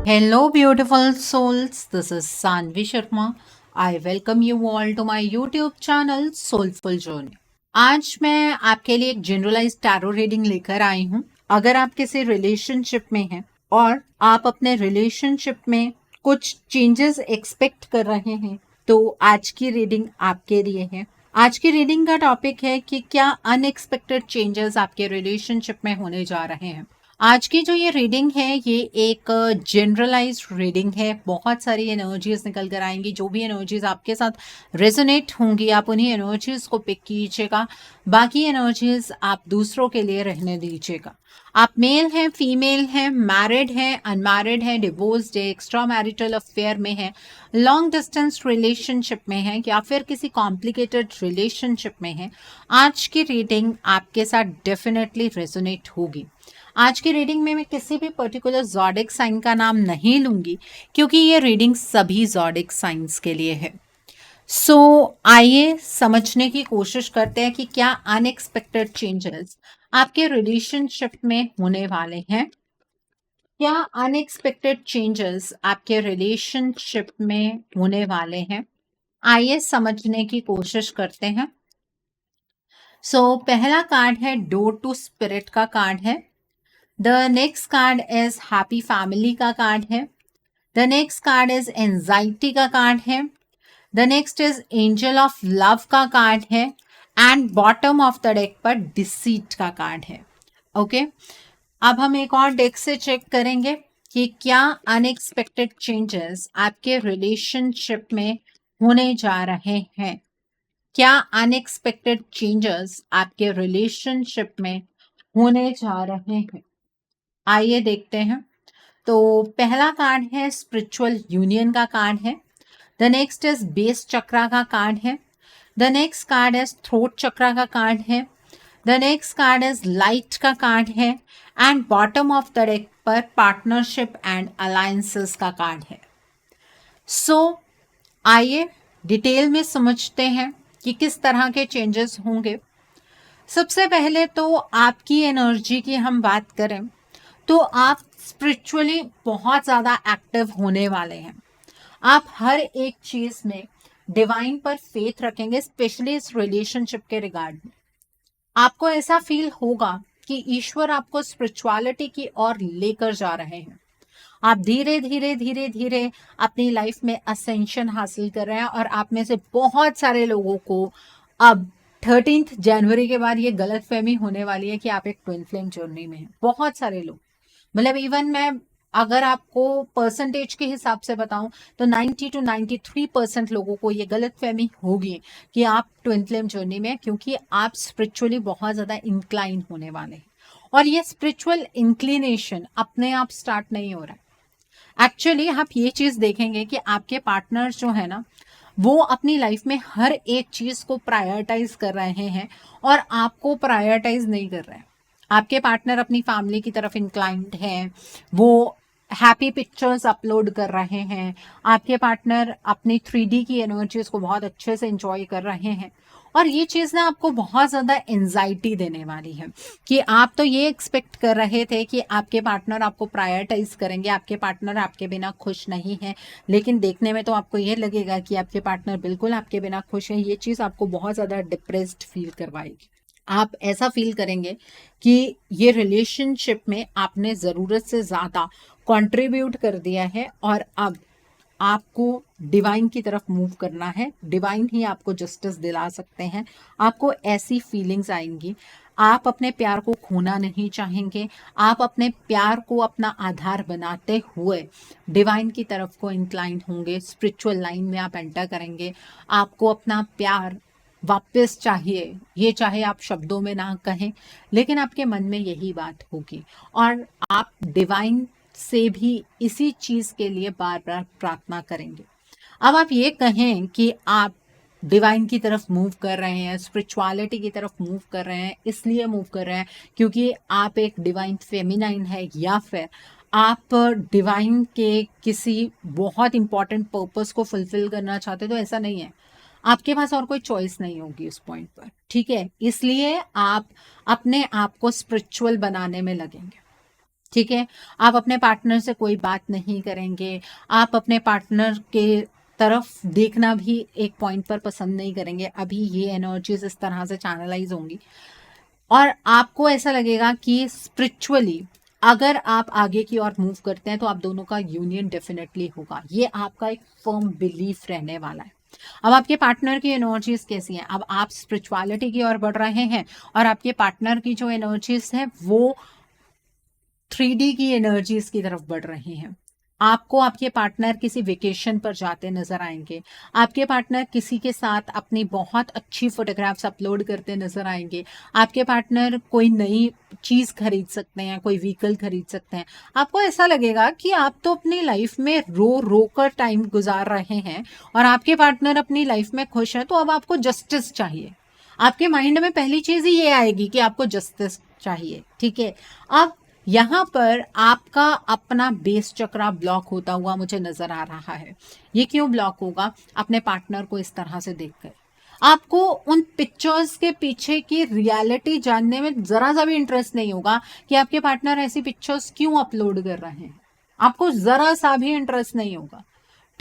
Hello, beautiful souls. This is Sanvi Sharma. I welcome you all to my YouTube channel Soulful Journey. आज मैं आपके लिए एक generalise tarot reading लेकर आई हूँ. अगर आप किसी रिलेशनशिप में हैं और आप अपने रिलेशनशिप में कुछ चेंजेस एक्सपेक्ट कर रहे हैं तो आज की रीडिंग आपके लिए है. आज की रीडिंग का टॉपिक है कि क्या अनएक्सपेक्टेड चेंजेस आपके रिलेशनशिप में होने जा रहे हैं. आज की जो ये रीडिंग है ये एक जनरलाइज्ड रीडिंग है. बहुत सारी एनर्जीज निकल कर आएंगी. जो भी एनर्जीज आपके साथ रेजोनेट होंगी आप उन्हीं एनर्जीज को पिक कीजिएगा. बाकी एनर्जीज आप दूसरों के लिए रहने दीजिएगा. आप मेल हैं, फीमेल हैं, मैरिड हैं, अनमैरिड हैं, डिवोर्स्ड है, एक्स्ट्रा मैरिटल अफेयर में है, लॉन्ग डिस्टेंस रिलेशनशिप में है या फिर किसी कॉम्प्लिकेटेड रिलेशनशिप में है, आज की रीडिंग आपके साथ डेफिनेटली रेजोनेट होगी. आज की रीडिंग में मैं किसी भी पर्टिकुलर ज़ोडिक साइन का नाम नहीं लूंगी क्योंकि ये रीडिंग सभी ज़ोडिक साइंस के लिए है. सो आइए समझने की कोशिश करते हैं कि क्या अनएक्सपेक्टेड चेंजेस आपके रिलेशनशिप में होने वाले हैं. क्या अनएक्सपेक्टेड चेंजेस आपके रिलेशनशिप में होने वाले हैं. आइए समझने की कोशिश करते हैं. पहला कार्ड है डोर टू स्पिरिट का कार्ड है. The next card is happy family का कार्ड है. The next card is anxiety का कार्ड है. The next is angel of love का कार्ड है. And bottom of the deck पर डिसीट का कार्ड है. ओके अब हम एक और डेक से चेक करेंगे कि क्या अनएक्सपेक्टेड चेंजेस आपके रिलेशनशिप में होने जा रहे हैं. क्या अनएक्सपेक्टेड चेंजेस आपके रिलेशनशिप में होने जा रहे हैं. आइए देखते हैं. तो पहला कार्ड है स्पिरिचुअल यूनियन का कार्ड है. The next is base chakra का कार्ड है. The next card is throat chakra का कार्ड है. The next card is light का कार्ड है. And bottom of the deck पर पार्टनरशिप एंड अलायंसेस का कार्ड है. आइए डिटेल में समझते हैं कि किस तरह के चेंजेस होंगे. सबसे पहले तो आपकी एनर्जी की हम बात करें तो आप स्पिरिचुअली बहुत ज़्यादा एक्टिव होने वाले हैं. आप हर एक चीज़ में डिवाइन पर फेथ रखेंगे, स्पेशली इस रिलेशनशिप के रिगार्ड में. आपको ऐसा फील होगा कि ईश्वर आपको स्पिरिचुअलिटी की ओर लेकर जा रहे हैं. आप धीरे धीरे धीरे धीरे अपनी लाइफ में असेंशन हासिल कर रहे हैं और आप में से बहुत सारे लोगों को अब 13 जनवरी के बाद ये गलत फहमी होने वाली है कि आप एक ट्विन फ्लेम जर्नी में हैं. बहुत सारे लोग, मतलब इवन मैं अगर आपको परसेंटेज के हिसाब से बताऊं तो 90 to 93% लोगों को ये गलत फहमी होगी कि आप ट्विन फ्लेम जर्नी में हैं क्योंकि आप स्पिरिचुअली बहुत ज़्यादा इंक्लाइन होने वाले हैं. और ये स्पिरिचुअल इंक्लिनेशन अपने आप स्टार्ट नहीं हो रहा है. एक्चुअली आप ये चीज़ देखेंगे कि आपके पार्टनर जो है ना वो अपनी लाइफ में हर एक चीज़ को प्रायोरिटाइज कर रहे हैं और आपको प्रायोरिटाइज नहीं कर रहे हैं. आपके पार्टनर अपनी फैमिली की तरफ इंक्लाइंड हैं, वो हैप्पी पिक्चर्स अपलोड कर रहे हैं. आपके पार्टनर अपनी 3D की एनर्जीज को बहुत अच्छे से एंजॉय कर रहे हैं. और ये चीज़ ना आपको बहुत ज़्यादा एंजाइटी देने वाली है कि आप तो ये एक्सपेक्ट कर रहे थे कि आपके पार्टनर आपको प्रायोरिटाइज करेंगे, आपके पार्टनर आपके बिना खुश नहीं है, लेकिन देखने में तो आपको ये लगेगा कि आपके पार्टनर बिल्कुल आपके बिना खुश है. ये चीज़ आपको बहुत ज़्यादा डिप्रेस्ड फील करवाएगी. आप ऐसा फील करेंगे कि ये रिलेशनशिप में आपने ज़रूरत से ज़्यादा कंट्रीब्यूट कर दिया है और अब आपको डिवाइन की तरफ मूव करना है. डिवाइन ही आपको जस्टिस दिला सकते हैं. आपको ऐसी फीलिंग्स आएंगी. आप अपने प्यार को खोना नहीं चाहेंगे. आप अपने प्यार को अपना आधार बनाते हुए डिवाइन की तरफ को इंक्लाइन होंगे. स्पिरिचुअल लाइन में आप एंटर करेंगे. आपको अपना प्यार वापस चाहिए. ये चाहे आप शब्दों में ना कहें लेकिन आपके मन में यही बात होगी और आप डिवाइन से भी इसी चीज़ के लिए बार बार प्रार्थना करेंगे. अब आप ये कहें कि आप डिवाइन की तरफ मूव कर रहे हैं, स्पिरिचुअलिटी की तरफ मूव कर रहे हैं, इसलिए मूव कर रहे हैं क्योंकि आप एक डिवाइन फेमिनाइन है या फिर आप डिवाइन के किसी बहुत इंपॉर्टेंट पर्पस को फुलफिल करना चाहते, तो ऐसा नहीं है. आपके पास और कोई चॉइस नहीं होगी उस पॉइंट पर. ठीक है, इसलिए आप अपने आप को स्पिरिचुअल बनाने में लगेंगे. ठीक है। आप अपने पार्टनर से कोई बात नहीं करेंगे, आप अपने पार्टनर के तरफ देखना भी एक पॉइंट पर पसंद नहीं करेंगे। अभी ये एनर्जीज इस तरह से चैनलाइज होंगी और आपको ऐसा लगेगा कि स्पिरिचुअली अगर आप आगे की ओर मूव करते हैं तो आप दोनों का यूनियन डेफिनेटली होगा। ये आपका एक फर्म बिलीफ रहने वाला है। अब आपके पार्टनर की एनर्जीज कैसी हैं? अब आप स्पिरिचुअलिटी की ओर बढ़ रहे हैं और आपके पार्टनर की जो एनर्जीज है वो 3D की एनर्जीज की तरफ बढ़ रही हैं। आपको आपके पार्टनर किसी वेकेशन पर जाते नजर आएंगे, आपके पार्टनर किसी के साथ अपनी बहुत अच्छी फोटोग्राफ्स अपलोड करते नजर आएंगे, आपके पार्टनर कोई नई चीज खरीद सकते हैं, कोई व्हीकल खरीद सकते हैं। आपको ऐसा लगेगा कि आप तो अपनी लाइफ में रो रो कर टाइम गुजार रहे हैं और आपके पार्टनर अपनी लाइफ में खुश है, तो अब आपको जस्टिस चाहिए। आपके माइंड में पहली चीज ही ये आएगी कि आपको जस्टिस चाहिए। ठीक है। अब यहाँ पर आपका अपना बेस चक्रा ब्लॉक होता हुआ मुझे नजर आ रहा है। ये क्यों ब्लॉक होगा? अपने पार्टनर को इस तरह से देखकर आपको उन पिक्चर्स के पीछे की रियलिटी जानने में जरा सा भी इंटरेस्ट नहीं होगा कि आपके पार्टनर ऐसी पिक्चर्स क्यों अपलोड कर रहे हैं। आपको जरा सा भी इंटरेस्ट नहीं होगा।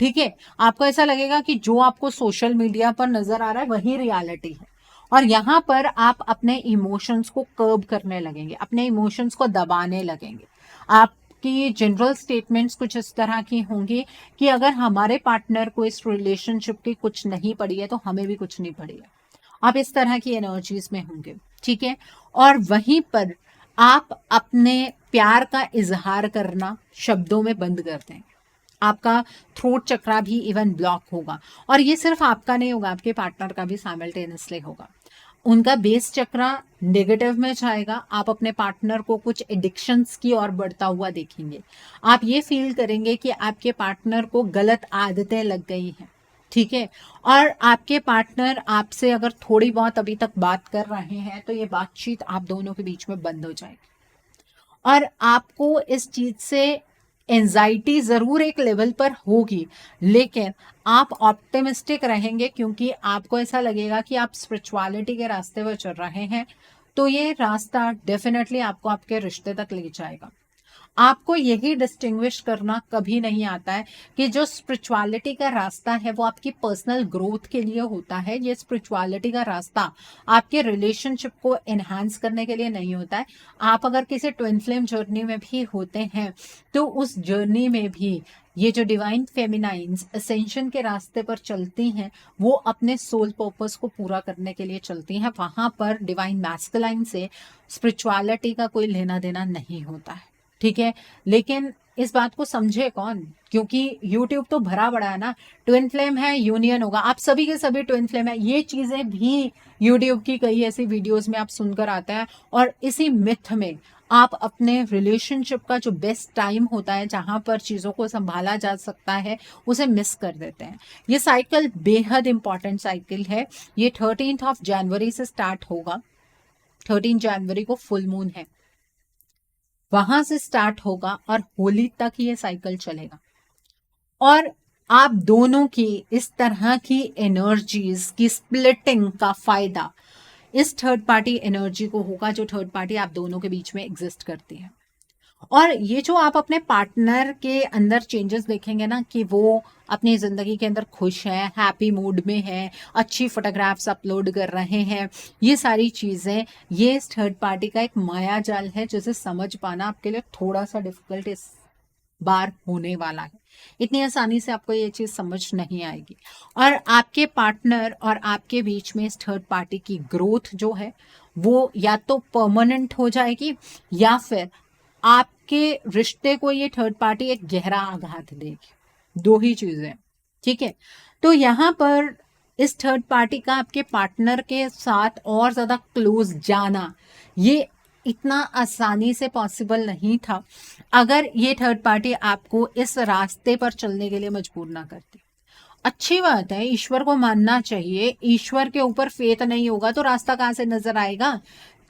ठीक है। आपको ऐसा लगेगा कि जो आपको सोशल मीडिया पर नजर आ रहा है वही रियलिटी है और यहाँ पर आप अपने इमोशंस को कर्ब करने लगेंगे, अपने इमोशंस को दबाने लगेंगे। आपकी जनरल स्टेटमेंट्स कुछ इस तरह की होंगी कि अगर हमारे पार्टनर को इस रिलेशनशिप की कुछ नहीं पड़ी है तो हमें भी कुछ नहीं पड़ी है। आप इस तरह की एनर्जीज में होंगे। ठीक है। और वहीं पर आप अपने प्यार का इजहार करना शब्दों में बंद कर देंगे। आपका थ्रोट चक्रा भी इवन ब्लॉक होगा और ये सिर्फ आपका नहीं होगा, आपके पार्टनर का भी साइमल्टेनियसली होगा। उनका बेस चक्रा नेगेटिव में जाएगा। आप अपने पार्टनर को कुछ एडिक्शंस की ओर बढ़ता हुआ देखेंगे। आप ये फील करेंगे कि आपके पार्टनर को गलत आदतें लग गई हैं। ठीक है। और आपके पार्टनर आपसे अगर थोड़ी बहुत अभी तक बात कर रहे हैं तो ये बातचीत आप दोनों के बीच में बंद हो जाएगी और आपको इस चीज से एंजाइटी जरूर एक लेवल पर होगी, लेकिन आप ऑप्टिमिस्टिक रहेंगे क्योंकि आपको ऐसा लगेगा कि आप स्पिरिचुअलिटी के रास्ते पर चल रहे हैं। तो ये रास्ता डेफिनेटली आपको आपके रिश्ते तक ले जाएगा। आपको यही डिस्टिंग्विश करना कभी नहीं आता है कि जो स्पिरिचुअलिटी का रास्ता है वो आपकी पर्सनल ग्रोथ के लिए होता है। ये स्पिरिचुअलिटी का रास्ता आपके रिलेशनशिप को एनहांस करने के लिए नहीं होता है। आप अगर किसी ट्विन फ्लेम जर्नी में भी होते हैं तो उस जर्नी में भी ये जो डिवाइन फेमिनाइंस असेंशन के रास्ते पर चलती हैं वो अपने सोल पर्पस को पूरा करने के लिए चलती हैं। वहां पर डिवाइन मैस्कुलाइन से स्पिरिचुअलिटी का कोई लेना देना नहीं होता है। ठीक है। लेकिन इस बात को समझे कौन? क्योंकि YouTube तो भरा पड़ा है ना, ट्विन फ्लेम है यूनियन होगा, आप सभी के सभी ट्विन फ्लेम है। ये चीजें भी YouTube की कई ऐसी वीडियोस में आप सुनकर आते हैं और इसी मिथ में आप अपने रिलेशनशिप का जो बेस्ट टाइम होता है जहां पर चीजों को संभाला जा सकता है उसे मिस कर देते हैं। ये साइकिल बेहद इंपॉर्टेंट साइकिल है। ये 13 जनवरी से स्टार्ट होगा। 13 जनवरी को फुल मून है, वहां से स्टार्ट होगा और होली तक ये साइकिल चलेगा। और आप दोनों की इस तरह की एनर्जीज की स्प्लिटिंग का फायदा इस थर्ड पार्टी एनर्जी को होगा जो थर्ड पार्टी आप दोनों के बीच में एग्जिस्ट करती है। और ये जो आप अपने पार्टनर के अंदर चेंजेस देखेंगे ना कि वो अपनी जिंदगी के अंदर खुश है, हैप्पी मूड में है, अच्छी फोटोग्राफ्स अपलोड कर रहे हैं, ये सारी चीजें ये इस थर्ड पार्टी का एक माया जाल है जिसे समझ पाना आपके लिए थोड़ा सा डिफिकल्ट इस बार होने वाला है। इतनी आसानी से आपको ये चीज समझ नहीं आएगी और आपके पार्टनर और आपके बीच में इस थर्ड पार्टी की ग्रोथ जो है वो या तो परमानेंट हो जाएगी या फिर आपके रिश्ते को ये थर्ड पार्टी एक गहरा आघात देगी। दो ही चीजें। ठीक है। तो यहाँ पर इस थर्ड पार्टी का आपके पार्टनर के साथ और ज्यादा क्लोज जाना ये इतना आसानी से पॉसिबल नहीं था अगर ये थर्ड पार्टी आपको इस रास्ते पर चलने के लिए मजबूर ना करती। अच्छी बात है, ईश्वर को मानना चाहिए। ईश्वर के ऊपर फेथ नहीं होगा तो रास्ता कहाँ से नजर आएगा?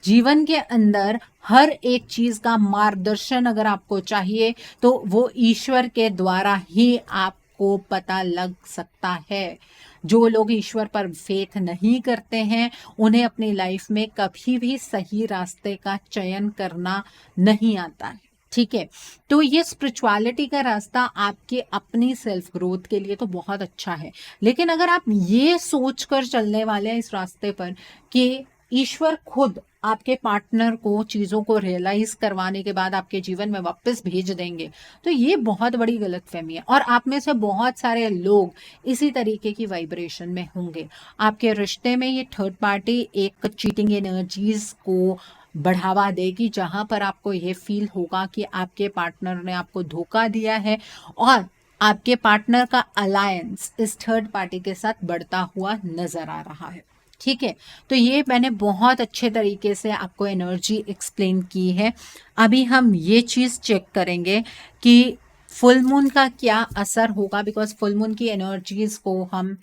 जीवन के अंदर हर एक चीज का मार्गदर्शन अगर आपको चाहिए तो वो ईश्वर के द्वारा ही आपको पता लग सकता है। जो लोग ईश्वर पर फेथ नहीं करते हैं उन्हें अपनी लाइफ में कभी भी सही रास्ते का चयन करना नहीं आता है। ठीक है। तो ये स्पिरिचुअलिटी का रास्ता आपके अपनी सेल्फ ग्रोथ के लिए तो बहुत अच्छा है, लेकिन अगर आप ये सोच कर चलने वाले हैं इस रास्ते पर कि ईश्वर खुद आपके पार्टनर को चीज़ों को रियलाइज करवाने के बाद आपके जीवन में वापस भेज देंगे, तो ये बहुत बड़ी गलतफहमी है। और आप में से बहुत सारे लोग इसी तरीके की वाइब्रेशन में होंगे। आपके रिश्ते में ये थर्ड पार्टी एक चीटिंग एनर्जीज को बढ़ावा देगी, जहां पर आपको ये फील होगा कि आपके पार्टनर ने आपको धोखा दिया है और आपके पार्टनर का अलायंस इस थर्ड पार्टी के साथ बढ़ता हुआ नजर आ रहा है। ठीक है, तो ये मैंने बहुत अच्छे तरीके से आपको एनर्जी एक्सप्लेन की है। अभी हम ये चीज़ चेक करेंगे कि फुल मून का क्या असर होगा, बिकॉज फुल मून की एनर्जीज को हम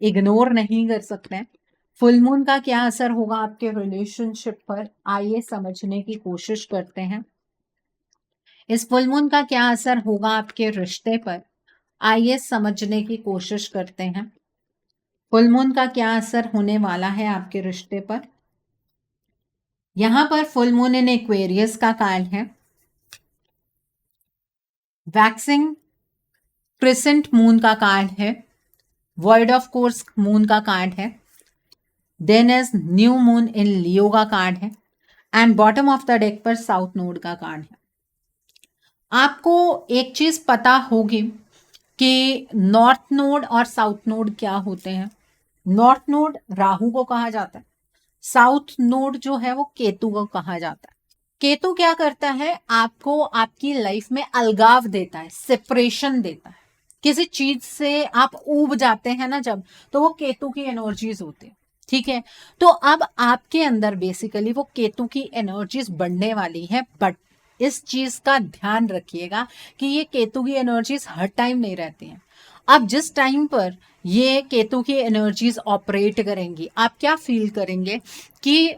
इग्नोर नहीं कर सकते। फुल मून का क्या असर होगा आपके रिलेशनशिप पर, आइए समझने की कोशिश करते हैं। इस फुल मून का क्या असर होगा आपके रिश्ते पर, आइए समझने की कोशिश करते हैं। फुल मून का क्या असर होने वाला है आपके रिश्ते पर। यहां पर फुल मून इन एक्वेरियस का कार्ड है, वैक्सिंग क्रिसेंट मून का कार्ड है, वर्ड ऑफ कोर्स मून का कार्ड है, then is new moon in Leo का कार्ड है, and bottom of the deck पर साउथ नोड का कार्ड है। आपको एक चीज पता होगी कि नॉर्थ नोड और साउथ नोड क्या होते हैं। नॉर्थ नोड राहु को कहा जाता है, साउथ नोड जो है वो केतु को कहा जाता है। केतु क्या करता है, आपको आपकी लाइफ में अलगाव देता है, सेपरेशन देता है। किसी चीज से आप ऊब जाते हैं ना जब, तो वो केतु की एनर्जीज होती है। ठीक है, तो अब आपके अंदर बेसिकली वो केतु की एनर्जीज बढ़ने वाली है, बट इस चीज का ध्यान रखिएगा कि ये केतु की एनर्जीज हर टाइम नहीं रहती हैं। अब जिस टाइम पर ये केतु की एनर्जीज ऑपरेट करेंगी, आप क्या फील करेंगे कि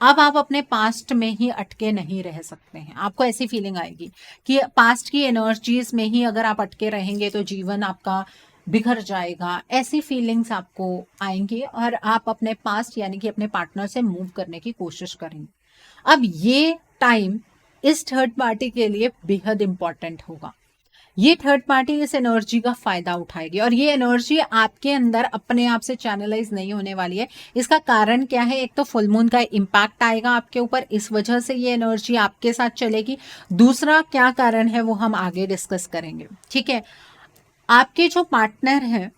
अब आप अपने पास्ट में ही अटके नहीं रह सकते हैं। आपको ऐसी फीलिंग आएगी कि पास्ट की एनर्जीज में ही अगर आप अटके रहेंगे तो जीवन आपका बिखर जाएगा। ऐसी फीलिंग्स आपको आएंगी और आप अपने पास्ट यानी कि अपने पार्टनर से मूव करने की कोशिश करेंगे। अब ये टाइम इस थर्ड पार्टी के लिए बेहद इंपॉर्टेंट होगा। ये थर्ड पार्टी इस एनर्जी का फायदा उठाएगी और ये एनर्जी आपके अंदर अपने आप से चैनलाइज नहीं होने वाली है। इसका कारण क्या है, एक तो फुल मून का इम्पैक्ट आएगा आपके ऊपर, इस वजह से ये एनर्जी आपके साथ चलेगी। दूसरा क्या कारण है वो हम आगे डिस्कस करेंगे। ठीक है, आपके जो पार्टनर हैं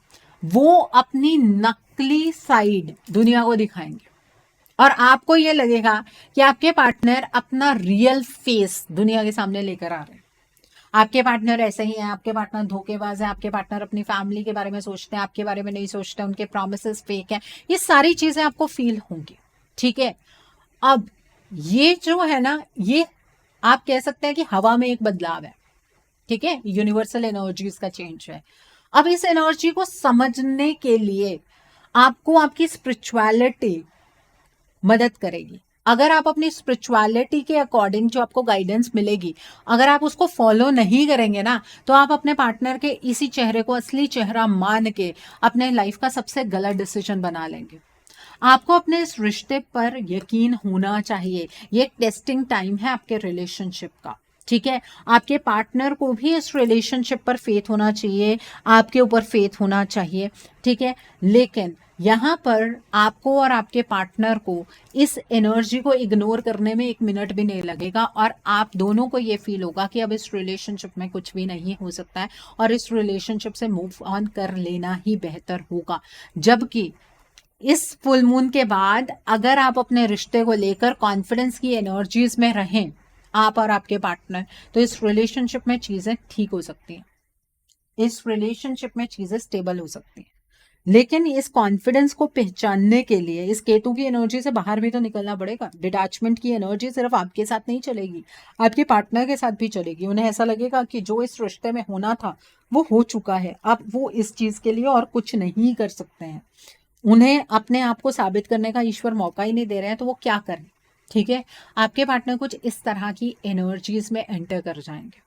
वो अपनी नकली साइड दुनिया को दिखाएंगे और आपको ये लगेगा कि आपके पार्टनर अपना रियल फेस दुनिया के सामने लेकर आ रहे हैं। आपके पार्टनर ऐसे ही हैं, आपके पार्टनर धोखेबाज है, आपके पार्टनर अपनी फैमिली के बारे में सोचते हैं, आपके बारे में नहीं सोचते, उनके प्रॉमिसेस फेक हैं। ये सारी चीजें आपको फील होंगी। ठीक है, अब ये जो है ना, ये आप कह सकते हैं कि हवा में एक बदलाव है। ठीक है, यूनिवर्सल एनर्जीज का चेंज है। अब इस एनर्जी को समझने के लिए आपको आपकी स्पिरिचुअलिटी मदद करेगी। अगर आप अपनी स्पिरिचुअलिटी के अकॉर्डिंग जो आपको गाइडेंस मिलेगी, अगर आप उसको फॉलो नहीं करेंगे ना, तो आप अपने पार्टनर के इसी चेहरे को असली चेहरा मान के अपने लाइफ का सबसे गलत डिसीजन बना लेंगे। आपको अपने इस रिश्ते पर यकीन होना चाहिए। ये टेस्टिंग टाइम है आपके रिलेशनशिप का। ठीक है, आपके पार्टनर को भी इस रिलेशनशिप पर फेथ होना चाहिए, आपके ऊपर फेथ होना चाहिए। ठीक है, लेकिन यहाँ पर आपको और आपके पार्टनर को इस एनर्जी को इग्नोर करने में 1 मिनट भी नहीं लगेगा और आप दोनों को ये फील होगा कि अब इस रिलेशनशिप में कुछ भी नहीं हो सकता है और इस रिलेशनशिप से मूव ऑन कर लेना ही बेहतर होगा। जबकि इस फुल मून के बाद अगर आप अपने रिश्ते को लेकर कॉन्फिडेंस की एनर्जीज में रहें, आप और आपके पार्टनर, तो इस रिलेशनशिप में चीजें ठीक हो सकती हैं, इस रिलेशनशिप में चीजें स्टेबल हो सकती हैं। लेकिन इस कॉन्फिडेंस को पहचानने के लिए इस केतु की एनर्जी से बाहर भी तो निकलना पड़ेगा। डिटैचमेंट की एनर्जी सिर्फ आपके साथ नहीं चलेगी, आपके पार्टनर के साथ भी चलेगी। उन्हें ऐसा लगेगा कि जो इस रिश्ते में होना था वो हो चुका है, अब वो इस चीज के लिए और कुछ नहीं कर सकते हैं। उन्हें अपने आप को साबित करने का ईश्वर मौका ही नहीं दे रहे हैं, तो वो क्या करें। ठीक है, आपके पार्टनर कुछ इस तरह की एनर्जीज में एंटर कर जाएंगे।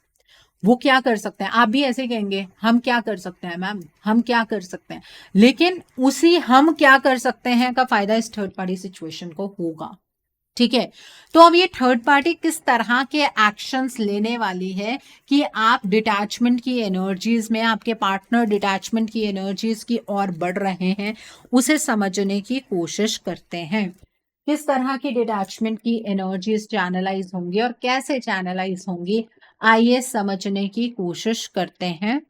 वो क्या कर सकते हैं, आप भी ऐसे कहेंगे हम क्या कर सकते हैं मैम, हम क्या कर सकते हैं, लेकिन उसी हम क्या कर सकते हैं का फायदा इस थर्ड पार्टी सिचुएशन को होगा। ठीक है। तो अब ये थर्ड पार्टी किस तरह के एक्शंस लेने वाली है कि आप डिटैचमेंट की एनर्जीज में, आपके पार्टनर डिटैचमेंट की एनर्जीज की ओर बढ़ रहे हैं, उसे समझने की कोशिश करते हैं। किस तरह की डिटैचमेंट की एनर्जीज चैनलाइज होंगी और कैसे चैनलाइज होंगी, आइए समझने की कोशिश करते हैं।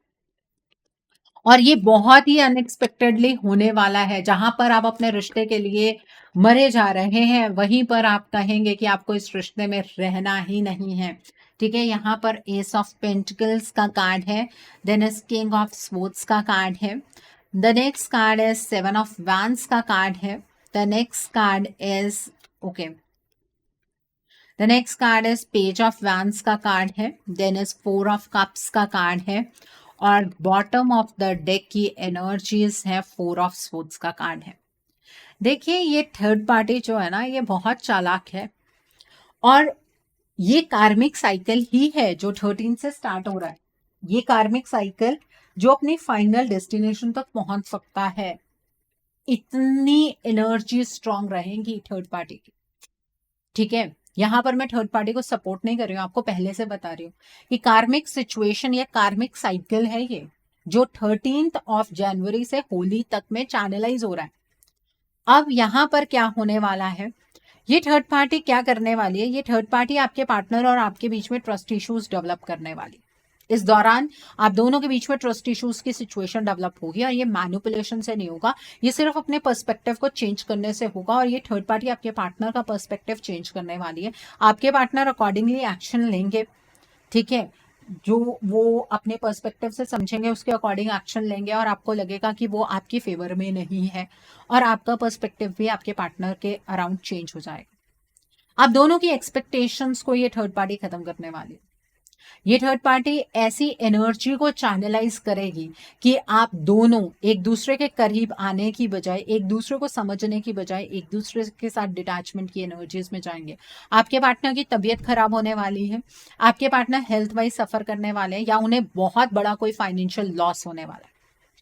और ये बहुत ही अनएक्सपेक्टेडली होने वाला है। जहां पर आप अपने रिश्ते के लिए मरे जा रहे हैं, वहीं पर आप कहेंगे कि आपको इस रिश्ते में रहना ही नहीं है। ठीक है, यहाँ पर एस ऑफ पेंटिकल्स का कार्ड है, then is king of swords का कार्ड है, the next card is seven of wands का कार्ड है, the next card is okay, the next card is page of wands का कार्ड है, then is four of cups का card है, और bottom of the deck की energies है four of swords का कार्ड है। देखिए, ये थर्ड पार्टी जो है ना, ये बहुत चालाक है, और ये कार्मिक साइकिल ही है जो 13 से स्टार्ट हो रहा है। ये कार्मिक साइकिल जो अपनी फाइनल डेस्टिनेशन तक पहुंच सकता है। इतनी एनर्जी स्ट्रांग रहेंगी थर्ड पार्टी की। ठीक है, यहां पर मैं थर्ड पार्टी को सपोर्ट नहीं कर रही हूं, आपको पहले से बता रही हूँ कि कार्मिक सिचुएशन या कार्मिक साइकिल है ये, जो 13 ऑफ जनवरी से होली तक में चैनलाइज हो रहा है। अब यहां पर क्या होने वाला है, ये थर्ड पार्टी क्या करने वाली है, ये थर्ड पार्टी आपके पार्टनर और आपके बीच में ट्रस्ट इश्यूज डेवलप करने वाली। इस दौरान आप दोनों के बीच में ट्रस्ट इश्यूज की सिचुएशन डेवलप होगी, और ये मैनिपुलेशन से नहीं होगा, ये सिर्फ अपने पर्सपेक्टिव को चेंज करने से होगा। और ये थर्ड पार्टी आपके पार्टनर का पर्सपेक्टिव चेंज करने वाली है। आपके पार्टनर अकॉर्डिंगली एक्शन लेंगे। ठीक है, जो वो अपने पर्सपेक्टिव से समझेंगे उसके अकॉर्डिंग एक्शन लेंगे, और आपको लगेगा कि वो आपकी फेवर में नहीं है, और आपका पर्सपेक्टिव भी आपके पार्टनर के अराउंड चेंज हो जाएगा। आप दोनों की एक्सपेक्टेशंस को ये थर्ड पार्टी खत्म करने वाली है। ये थर्ड पार्टी ऐसी एनर्जी को चैनलाइज करेगी कि आप दोनों एक दूसरे के करीब आने की बजाय, एक दूसरे को समझने की बजाय, एक दूसरे के साथ डिटैचमेंट की एनर्जीज में जाएंगे। आपके पार्टनर की तबीयत खराब होने वाली है, आपके पार्टनर हेल्थ वाइज सफर करने वाले हैं, या उन्हें बहुत बड़ा कोई फाइनेंशियल लॉस होने वाला है।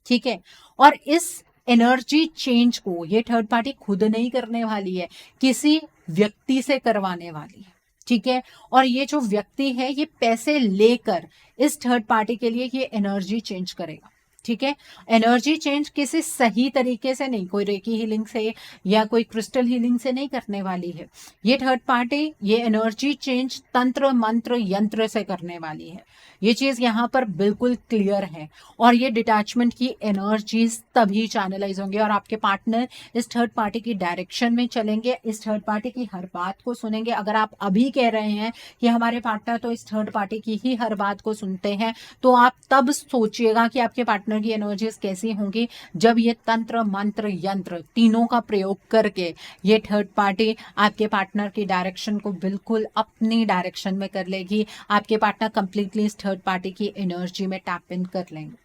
ठीक है, और इस एनर्जी चेंज को ये थर्ड पार्टी खुद नहीं करने वाली है, किसी व्यक्ति से करवाने वाली है। ठीक है, और ये जो व्यक्ति है ये पैसे लेकर इस थर्ड पार्टी के लिए ये एनर्जी चेंज करेगा। ठीक है, एनर्जी चेंज किसी सही तरीके से नहीं, कोई रेकी हीलिंग से या कोई क्रिस्टल हीलिंग से नहीं करने वाली है। ये थर्ड पार्टी ये एनर्जी चेंज तंत्र मंत्र यंत्र से करने वाली है। ये चीज यहाँ पर बिल्कुल क्लियर है, और ये डिटैचमेंट की एनर्जीज तभी चैनलाइज होंगे, और आपके पार्टनर इस थर्ड पार्टी की डायरेक्शन में चलेंगे, इस थर्ड पार्टी की हर बात को सुनेंगे। अगर आप अभी कह रहे हैं कि हमारे पार्टनर तो इस थर्ड पार्टी की ही हर बात को सुनते हैं, तो आप तब सोचिएगा कि आपके पार्टनर की एनर्जीज कैसी होंगी जब ये तंत्र मंत्र यंत्र तीनों का प्रयोग करके ये थर्ड पार्टी आपके पार्टनर की डायरेक्शन को बिल्कुल अपनी डायरेक्शन में कर लेगी। आपके पार्टनर कंप्लीटली इस थर्ड पार्टी की एनर्जी में टैप इन कर लेंगे,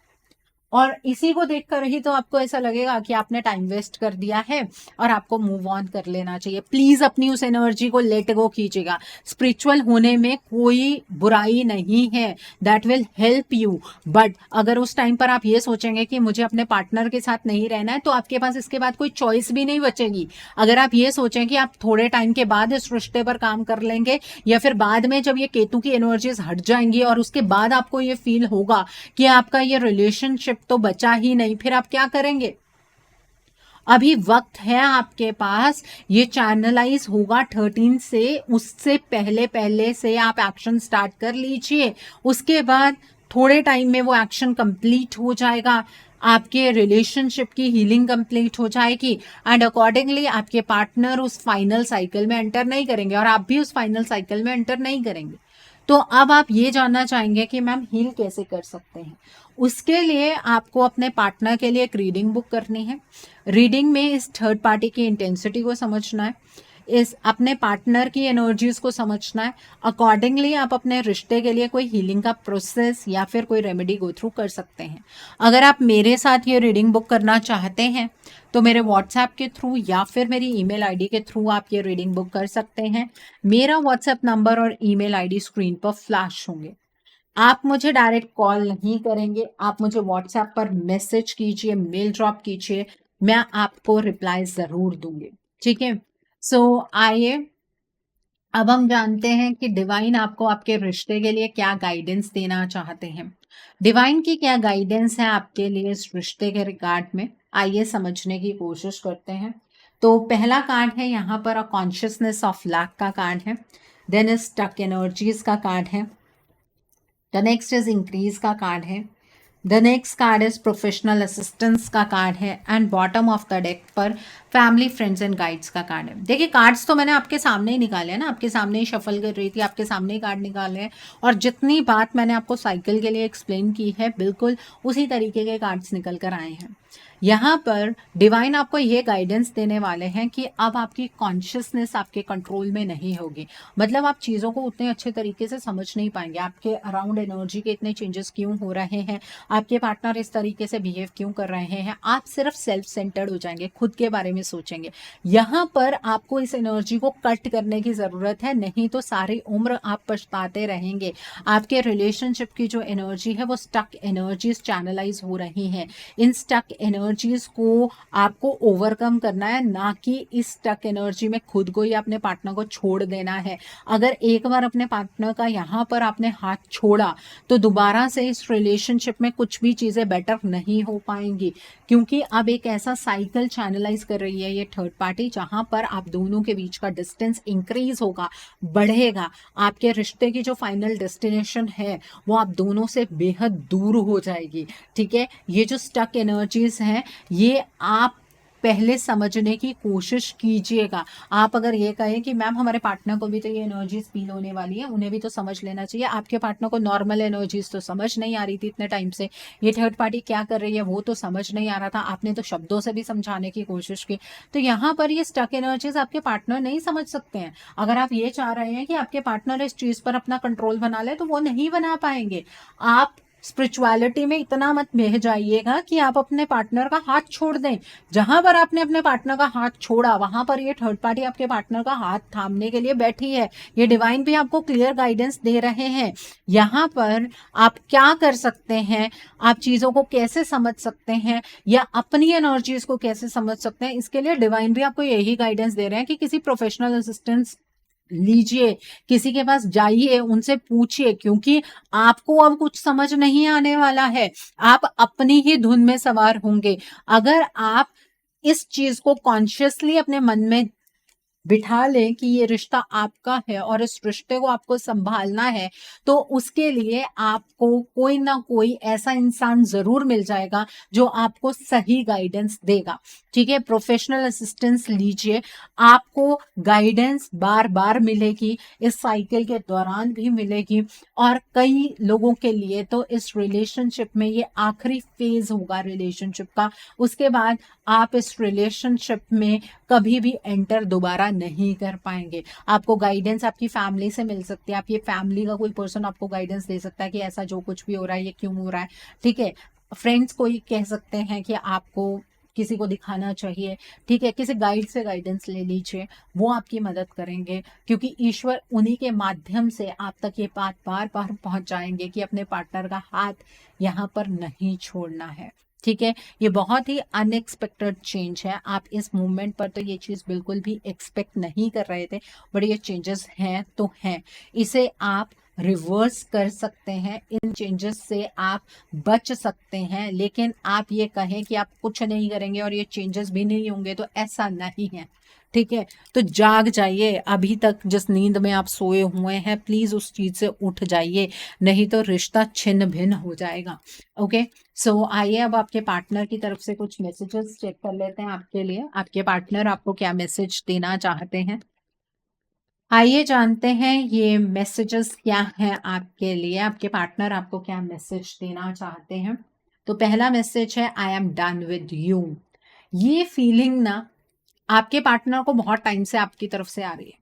और इसी को देखकर ही तो आपको ऐसा लगेगा कि आपने टाइम वेस्ट कर दिया है और आपको मूव ऑन कर लेना चाहिए। प्लीज अपनी उस एनर्जी को लेट गो कीजिएगा। स्पिरिचुअल होने में कोई बुराई नहीं है, that will help you. But अगर उस टाइम पर आप ये सोचेंगे कि मुझे अपने पार्टनर के साथ नहीं रहना है, तो आपके पास इसके बाद कोई चॉइस भी नहीं बचेगी। अगर आप ये सोचें कि आप थोड़े टाइम के बाद इस रिश्ते पर काम कर लेंगे, या फिर बाद में जब ये केतु की एनर्जीज हट जाएंगी और उसके बाद आपको ये फील होगा कि आपका ये रिलेशनशिप तो बचा ही नहीं, फिर आप क्या करेंगे? अभी वक्त है आपके पास, ये चैनलाइज होगा 13 से, उससे पहले पहले से आप एक्शन स्टार्ट कर लीजिए। उसके बाद थोड़े टाइम में वो एक्शन कंप्लीट हो जाएगा, आपके रिलेशनशिप की हीलिंग कंप्लीट हो जाएगी, एंड अकॉर्डिंगली आपके पार्टनर उस फाइनल साइकिल में एंटर नहीं करेंगे, और आप भी उस फाइनल साइकिल में एंटर नहीं करेंगे। तो अब आप ये जानना चाहेंगे कि मैम हील कैसे कर सकते हैं। उसके लिए आपको अपने पार्टनर के लिए एक रीडिंग बुक करनी है। रीडिंग में इस थर्ड पार्टी की इंटेंसिटी को समझना है, इस अपने पार्टनर की एनर्जीज को समझना है। अकॉर्डिंगली आप अपने रिश्ते के लिए कोई हीलिंग का प्रोसेस या फिर कोई रेमेडी गो थ्रू कर सकते हैं। अगर आप मेरे साथ ये रीडिंग बुक करना चाहते हैं तो मेरे व्हाट्सएप के थ्रू या फिर मेरी ईमेल आईडी के थ्रू आप ये रीडिंग बुक कर सकते हैं। मेरा व्हाट्सएप नंबर और ईमेल आईडी स्क्रीन पर फ्लैश होंगे। आप मुझे डायरेक्ट कॉल नहीं करेंगे, आप मुझे व्हाट्सएप पर मैसेज कीजिए, मेल ड्रॉप कीजिए, मैं आपको रिप्लाई जरूर दूंगी। ठीक है, सो आइए अब हम जानते हैं कि डिवाइन आपको आपके रिश्ते के लिए क्या गाइडेंस देना चाहते हैं। डिवाइन की क्या गाइडेंस है आपके लिए इस रिश्ते के रिगार्ड में, आइए समझने की कोशिश करते हैं। तो पहला कार्ड है यहाँ पर अ कॉन्शियसनेस ऑफ लैक का कार्ड है। देन स्टक एनर्जीज का कार्ड है। द नेक्स्ट इज इंक्रीज का कार्ड है। The next card is professional assistance का कार्ड है। And bottom of the deck पर फैमिली फ्रेंड्स एंड गाइड्स का कार्ड है। देखिए कार्ड्स तो मैंने आपके सामने ही निकाले हैं ना, आपके सामने ही शफल कर रही थी, आपके सामने ही कार्ड निकाले हैं, और जितनी बात मैंने आपको साइकिल के लिए एक्सप्लेन की है बिल्कुल उसी तरीके के कार्ड्स निकल कर आए हैं। यहाँ पर डिवाइन आपको ये गाइडेंस देने वाले हैं कि अब आपकी कॉन्शियसनेस आपके कंट्रोल में नहीं होगी। मतलब आप चीज़ों को उतने अच्छे तरीके से समझ नहीं पाएंगे, आपके अराउंड एनर्जी के इतने चेंजेस क्यों हो रहे हैं, आपके पार्टनर इस तरीके से बिहेव क्यों कर रहे हैं, आप सिर्फ सेल्फ सेंटर्ड हो जाएंगे, खुद के बारे में सोचेंगे। यहाँ पर आपको इस एनर्जी को कट करने की ज़रूरत है, नहीं तो सारी उम्र आप पछताते रहेंगे। आपके रिलेशनशिप की जो एनर्जी है वो स्टक एनर्जीज चैनलाइज हो रही हैं। इन स्टक एनर्जीज को आपको ओवरकम करना है, ना कि इस स्टक एनर्जी में खुद को या अपने पार्टनर को छोड़ देना है। अगर एक बार अपने पार्टनर का यहाँ पर आपने हाथ छोड़ा तो दोबारा से इस रिलेशनशिप में कुछ भी चीज़ें बेटर नहीं हो पाएंगी, क्योंकि अब एक ऐसा साइकिल चैनलाइज कर रही है ये थर्ड पार्टी जहां पर आप दोनों के बीच का डिस्टेंस इंक्रीज होगा, बढ़ेगा। आपके रिश्ते की जो फाइनल डेस्टिनेशन है वो आप दोनों से बेहद दूर हो जाएगी। ठीक है, ये जो स्टक एनर्जीज हैं ये आप पहले समझने की कोशिश कीजिएगा। आप अगर ये कहें कि मैम हमारे पार्टनर को भी तो ये एनर्जीज फील होने वाली है, उन्हें भी तो समझ लेना चाहिए, आपके पार्टनर को नॉर्मल एनर्जीज तो समझ नहीं आ रही थी इतने टाइम से, ये थर्ड पार्टी क्या कर रही है वो तो समझ नहीं आ रहा था, आपने तो शब्दों से भी समझाने की कोशिश की, तो यहाँ पर ये स्टक एनर्जीज आपके पार्टनर नहीं समझ सकते हैं। अगर आप ये चाह रहे हैं कि आपके पार्टनर इस चीज पर अपना कंट्रोल बना ले तो वो नहीं बना पाएंगे। आप स्पिरिचुअलिटी में इतना मत बह जाइएगा कि आप अपने पार्टनर का हाथ छोड़ दें। जहां पर आपने अपने पार्टनर का हाथ छोड़ा वहां पर ये थर्ड पार्टी आपके पार्टनर का हाथ थामने के लिए बैठी है। ये डिवाइन भी आपको क्लियर गाइडेंस दे रहे हैं। यहाँ पर आप क्या कर सकते हैं, आप चीजों को कैसे समझ सकते हैं या अपनी एनर्जीज को कैसे समझ सकते हैं, इसके लिए डिवाइन भी आपको यही गाइडेंस दे रहे हैं कि किसी प्रोफेशनल असिस्टेंस लीजिए, किसी के पास जाइए, उनसे पूछिए, क्योंकि आपको अब कुछ समझ नहीं आने वाला है, आप अपनी ही धुन में सवार होंगे। अगर आप इस चीज को कॉन्शियसली अपने मन में बिठा लें कि ये रिश्ता आपका है और इस रिश्ते को आपको संभालना है, तो उसके लिए आपको कोई ना कोई ऐसा इंसान जरूर मिल जाएगा जो आपको सही गाइडेंस देगा। ठीक है, प्रोफेशनल असिस्टेंस लीजिए, आपको गाइडेंस बार बार मिलेगी, इस साइकिल के दौरान भी मिलेगी, और कई लोगों के लिए तो इस रिलेशनशिप में ये आखिरी फेज होगा रिलेशनशिप का। उसके बाद आप इस रिलेशनशिप में कभी भी एंटर दोबारा नहीं कर पाएंगे। आपको गाइडेंस आपकी फैमिली से मिल सकती है, आपकी फैमिली का कोई पर्सन आपको गाइडेंस दे सकता है कि ऐसा जो कुछ भी हो रहा है ये क्यों हो रहा है। ठीक है, फ्रेंड्स कोई कह सकते हैं कि आपको किसी को दिखाना चाहिए। ठीक है, किसी गाइड से गाइडेंस ले लीजिए, वो आपकी मदद करेंगे, क्योंकि ईश्वर उन्हीं के माध्यम से आप तक ये बात बार बार पहुंच जाएंगे कि अपने पार्टनर का हाथ यहाँ पर नहीं छोड़ना है। ठीक है, ये बहुत ही अनएक्सपेक्टेड चेंज है, आप इस मूवमेंट पर तो ये चीज़ बिल्कुल भी एक्सपेक्ट नहीं कर रहे थे, बट ये चेंजेस हैं तो हैं। इसे आप रिवर्स कर सकते हैं, इन चेंजेस से आप बच सकते हैं, लेकिन आप ये कहें कि आप कुछ नहीं करेंगे और ये चेंजेस भी नहीं होंगे तो ऐसा नहीं है। ठीक है, तो जाग जाइए, अभी तक जिस नींद में आप सोए हुए हैं प्लीज उस चीज से उठ जाइए, नहीं तो रिश्ता छिन्न भिन्न हो जाएगा। ओके, सो आइए अब आपके पार्टनर की तरफ से कुछ मैसेजेस चेक कर लेते हैं आपके लिए। आपके पार्टनर आपको क्या मैसेज देना चाहते हैं, आइए जानते हैं ये मैसेजेस क्या हैं आपके लिए। आपके पार्टनर आपको क्या मैसेज देना चाहते हैं। तो पहला मैसेज है I am done with you. ये फीलिंग ना आपके पार्टनर को बहुत टाइम से आपकी तरफ से आ रही है।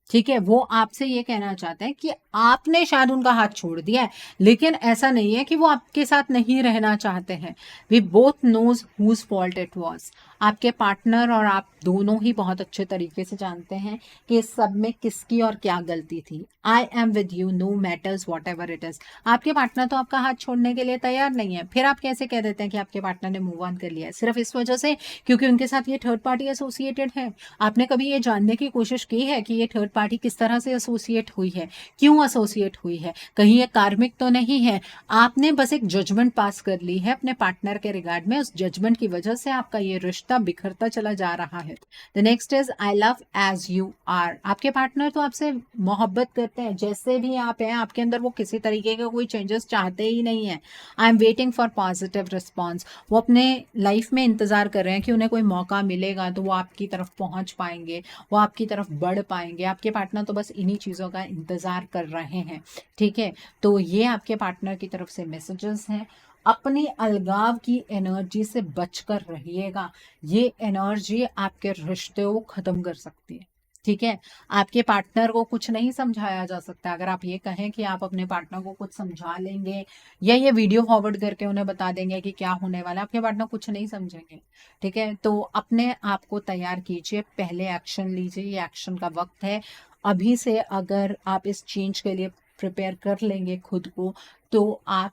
ठीक है, वो आपसे ये कहना चाहते हैं कि आपने शायद उनका हाथ छोड़ दिया है, लेकिन ऐसा नहीं है कि वो आपके साथ नहीं रहना चाहते हैं। We both knows whose fault it was. आपके पार्टनर और आप दोनों ही बहुत अच्छे तरीके से जानते हैं कि इस सब में किसकी और क्या गलती थी। I am with you know matters what ever it is. आपके पार्टनर तो आपका हाथ छोड़ने के लिए तैयार नहीं है, फिर आप कैसे कह देते हैं कि आपके पार्टनर ने मूव ऑन कर लिया है? सिर्फ इस वजह से क्योंकि उनके साथ ये थर्ड पार्टी एसोसिएटेड है। आपने कभी ये जानने की कोशिश की है कि ये थर्ड पार्टी किस तरह से एसोसिएट हुई है, क्यों एसोसिएट हुई है? कहीं ये कार्मिक तो नहीं है? आपने बस एक जजमेंट पास कर ली है अपने पार्टनर के रिगार्ड में, उस जजमेंट की वजह से आपका ये रिश्ता बिखरता चला जा रहा है। The next is I love as you are. आपके पार्टनर तो आपसे मोहब्बत करते हैं, जैसे भी आप हैं आपके अंदर वो किसी तरीके का कोई चेंजेस चाहते ही नहीं है। I am waiting for positive response. वो अपने लाइफ में इंतजार कर रहे हैं कि उन्हें कोई मौका मिलेगा तो वो आपकी तरफ पहुंच पाएंगे, वो आपकी तरफ बढ़ पाएंगे। आपके पार्टनर तो बस इन्हीं चीज़ों का इंतजार कर रहे हैं, ठीक है? तो ये आपके पार्टनर की तरफ से मैसेजेस हैं। अपनी अलगाव की एनर्जी से बचकर रहिएगा। ये एनर्जी आपके रिश्ते को खत्म कर सकती है, ठीक है? आपके पार्टनर को कुछ नहीं समझाया जा सकता। अगर आप ये कहें कि आप अपने पार्टनर को कुछ समझा लेंगे या ये वीडियो फॉरवर्ड करके उन्हें बता देंगे कि क्या होने वाला है, आपके पार्टनर कुछ नहीं समझेंगे, ठीक है? तो अपने आप को तैयार कीजिए, पहले एक्शन लीजिए, ये एक्शन का वक्त है अभी से। अगर आप इस चेंज के लिए प्रिपेयर कर लेंगे खुद को, तो आप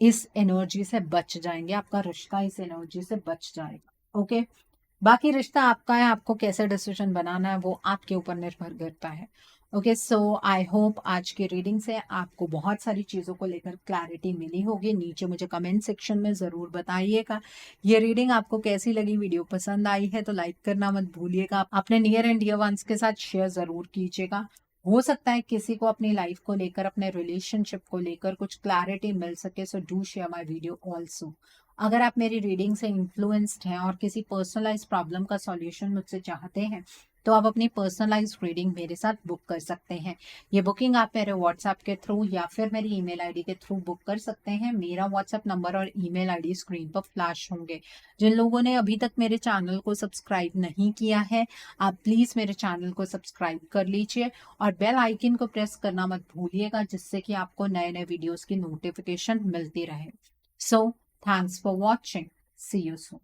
इस एनर्जी से बच जाएंगे, आपका रिश्ता इस एनर्जी से बच जाएगा, ओके? बाकी रिश्ता आपका है, आपको कैसे डिसीजन बनाना है वो आपके ऊपर निर्भर करता है, ओके? सो आई होप आज की रीडिंग से आपको बहुत सारी चीज़ों को लेकर क्लैरिटी मिली होगी। नीचे मुझे कमेंट सेक्शन में ज़रूर बताइएगा ये रीडिंग आपको कैसी लगी। वीडियो पसंद आई है तो लाइक करना मत भूलिएगा, अपने नियर एंड डियर वंस के साथ शेयर ज़रूर कीजिएगा। हो सकता है किसी को अपनी लाइफ को लेकर, अपने रिलेशनशिप को लेकर कुछ क्लैरिटी मिल सके, so do share my video also. अगर आप मेरी रीडिंग से इन्फ्लुएंस्ड हैं और किसी पर्सनलाइज प्रॉब्लम का सॉल्यूशन मुझसे चाहते हैं तो आप अपनी पर्सनलाइज रीडिंग मेरे साथ बुक कर सकते हैं। ये बुकिंग आप मेरे व्हाट्सएप के थ्रू या फिर मेरी ईमेल आईडी के थ्रू बुक कर सकते हैं। मेरा व्हाट्सएप नंबर और ईमेल आईडी स्क्रीन पर फ्लैश होंगे। जिन लोगों ने अभी तक मेरे चैनल को सब्सक्राइब नहीं किया है, आप प्लीज़ मेरे चैनल को सब्सक्राइब कर लीजिए और बेल आइकन को प्रेस करना मत भूलिएगा, जिससे कि आपको नए नए वीडियोज़ की नोटिफिकेशन मिलती रहे। So thanks for watching, see you soon.